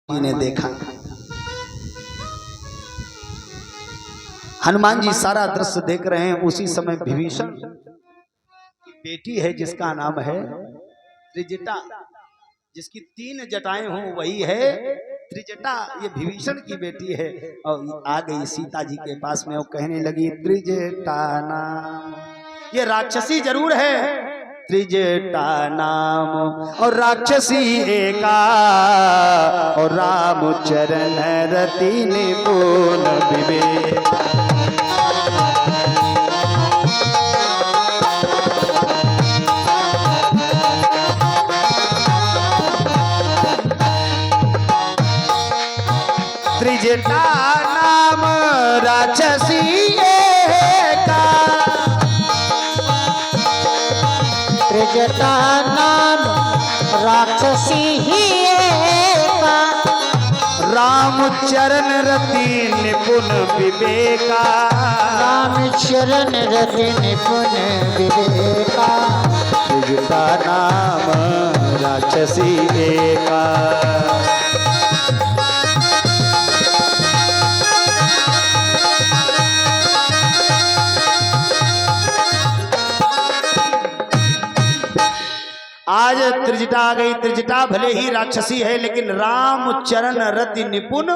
जी ने देखा। हनुमान जी सारा दृश्य देख रहे हैं। उसी समय विभीषण की बेटी है जिसका नाम है त्रिजटा, जिसकी 3 जटाएं हों वही है त्रिजटा। ये विभीषण की बेटी है। और आ गई सीता जी के पास में और कहने लगी त्रिजटा नाम। ये राक्षसी जरूर है, त्रिजटा नाम और राक्षसी एका, और राम चरण रति निपुण विवेक। त्रिजटा नाम राक्षसी एका, त्रिजटा नाम राक्षसी ही एका, राम चरण रति निपुण विवेका। राम चरण रति निपुण विवेका। त्रिजटा नाम राक्षसी एका। आज त्रिजटा आ गई। त्रिजटा भले ही राक्षसी है लेकिन राम चरण रति निपुण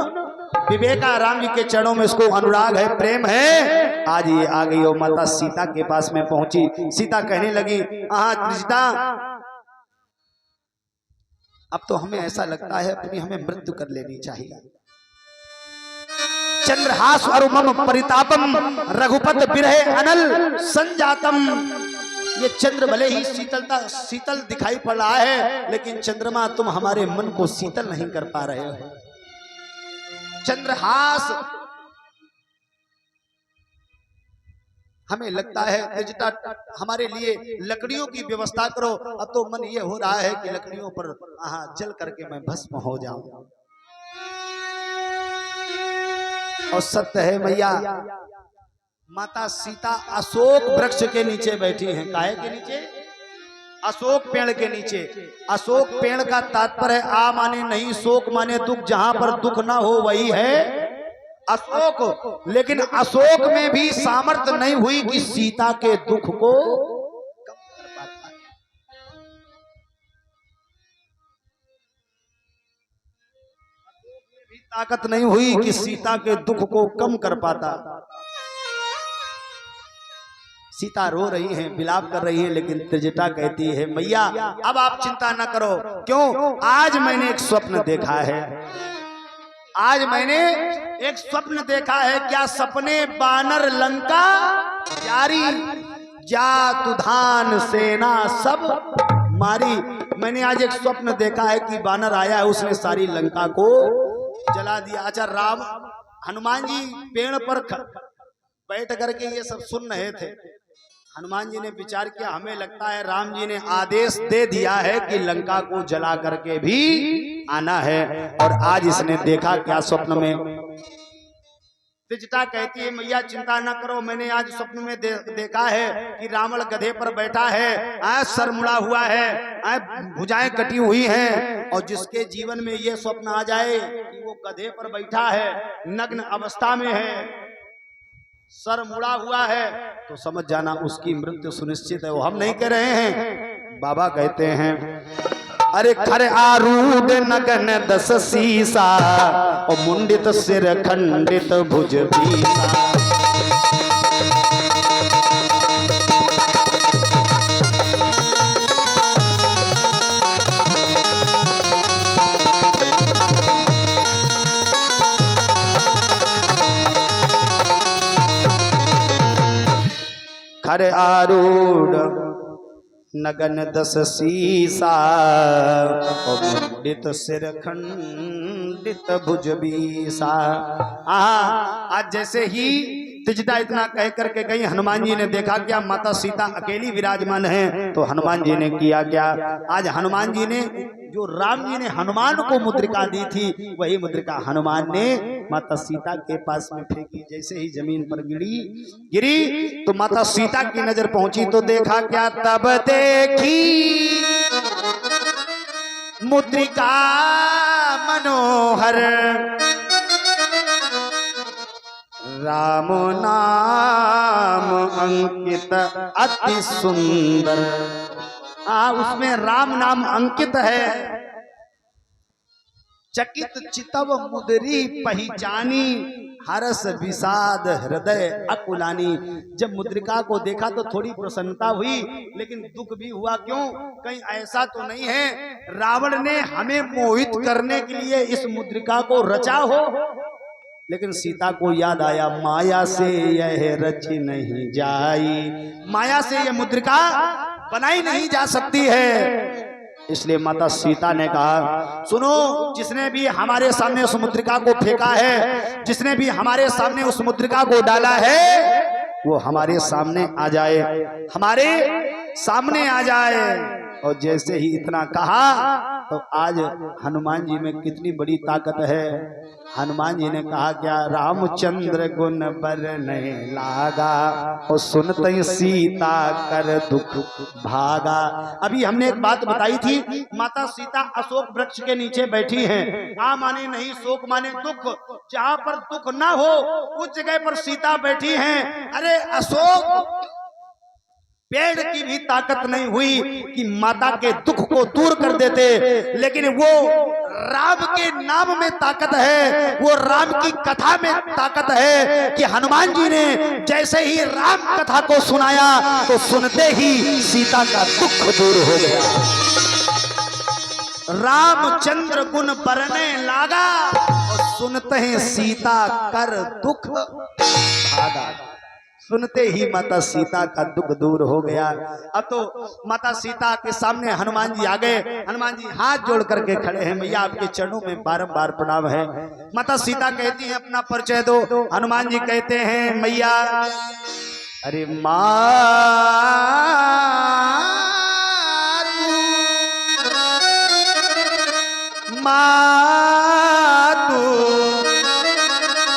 विवेका। राम जी के चरणों में इसको अनुराग है, प्रेम है। आज ये आ गई और माता सीता के पास में पहुंची। सीता कहने लगी त्रिजटा, अब तो हमें ऐसा लगता है अपनी हमें मृत्यु कर लेनी चाहिए। चंद्रहास अरुमम परितापम रघुपत बिरहे अनल संजातम। ये चंद्र भले ही शीतल दिखाई पड़ रहा है लेकिन चंद्रमा तुम हमारे मन को शीतल नहीं कर पा रहे हो। चंद्रहास हमें लगता है त्रिजटा हमारे लिए लकड़ियों की व्यवस्था करो। अब तो मन ये हो रहा है कि लकड़ियों पर जल करके मैं भस्म हो जाऊं। और सत्य है मैया, माता सीता अशोक वृक्ष के नीचे बैठी हैं। काहे के नीचे? अशोक पेड़ के नीचे। अशोक पेड़ का तात्पर्य आ माने नहीं, शोक माने दुख। जहां पर दुख ना हो वही है अशोक। लेकिन अशोक में भी सामर्थ्य नहीं हुई कि सीता के दुख को कम कर पाता। अशोक में भी ताकत नहीं हुई कि सीता के दुख को कम कर पाता। सीता रो रही हैं, विलाप कर रही हैं, लेकिन त्रिजटा कहती है मैया अब आप चिंता न करो। क्यों? आज मैंने एक स्वप्न देखा है। आज मैंने एक स्वप्न देखा है। क्या सपने बानर लंका जारी, जातुधान सेना सब मारी। मैंने आज एक स्वप्न देखा है कि बानर आया है, उसने सारी लंका को जला दिया। अच्छा, राम हनुमान जी पेड़ पर बैठ करके ये सब सुन रहे थे। हनुमान जी ने विचार किया, हमें लगता है राम जी ने आदेश दे दिया है कि लंका को जला करके भी आना है। और आज इसने देखा क्या स्वप्न में। त्रिजटा कहती है मैया चिंता न करो, मैंने आज स्वप्न में देखा है कि रावण गधे पर बैठा है, सर मुड़ा हुआ है, भुजाएं कटी हुई हैं। और जिसके जीवन में ये स्वप्न आ जाए कि वो गधे पर बैठा है, नग्न अवस्था में है, सर मुड़ा हुआ है, तो समझ जाना उसकी मृत्यु सुनिश्चित है। वो हम नहीं कह रहे हैं, बाबा कहते हैं। अरे खर आरूढ़ नगन 10 सीसा, और मुंडित सिर खंडित भुज बीसा। खर आरूढ़ नगन 10 सीसा, और मुंडित सिर खंडित भुज बीसा। आज जैसे ही त्रिजटा इतना कह करके गई, हनुमान जी ने देखा क्या माता सीता अकेली विराजमान है। तो हनुमान जी ने किया क्या? आज हनुमान जी ने जो राम जी ने हनुमान को मुद्रिका दी थी, वही मुद्रिका हनुमान ने माता सीता के पास में फेंकी। जैसे ही जमीन पर गिरी तो माता सीता की नजर पहुंची तो देखा क्या? तब देखी मुद्रिका मनोहर राम नाम अंकित अति सुंदर। उसमें राम नाम अंकित है। चकित चितव मुदरी पहचानी हरस विषाद हृदय अकुलानी। जब मुद्रिका को देखा तो थोड़ी प्रसन्नता हुई, लेकिन दुख भी हुआ। क्यों? कहीं ऐसा तो नहीं है रावण ने हमें मोहित करने के लिए इस मुद्रिका को रचा हो। लेकिन सीता को याद आया, माया से यह रची नहीं जाई, माया से यह मुद्रिका बनाई नहीं जा सकती है। इसलिए माता सीता ने कहा, सुनो, जिसने भी हमारे सामने उस मुद्रिका को फेंका है, जिसने भी हमारे सामने उस मुद्रिका को डाला है, वो हमारे सामने आ जाए, हमारे सामने आ जाए। और जैसे ही इतना कहा तो आज हनुमान जी में कितनी बड़ी ताकत है। हनुमान जी ने कहा, क्या रामचंद्र गुण बरने लागा और सुनते ही सीता कर दुख भागा। अभी हमने एक बात बताई थी, माता सीता अशोक वृक्ष के नीचे बैठी हैं। आ माने नहीं, शोक माने दुख। जहां पर दुख ना हो उस जगह पर सीता बैठी हैं। अरे अशोक पेड़ की भी ताकत नहीं हुई कि माता के दुख को दूर कर देते, लेकिन वो राम के नाम में ताकत है, वो राम की कथा में ताकत है कि हनुमान जी ने जैसे ही राम कथा को सुनाया तो सुनते ही सीता का दुख दूर हो गया। रामचंद्र गुण बरने लागा और सुनते ही सीता कर दुख भागा। सुनते ही माता सीता का दुख दूर हो गया। अब तो माता सीता के सामने हनुमान जी आ गए। हनुमान जी हाथ जोड़ करके खड़े हैं, मैया आपके चरणों में बारंबार प्रणाम है। माता सीता कहती हैं, अपना परिचय दो। हनुमान जी कहते हैं, मैया अरे माँ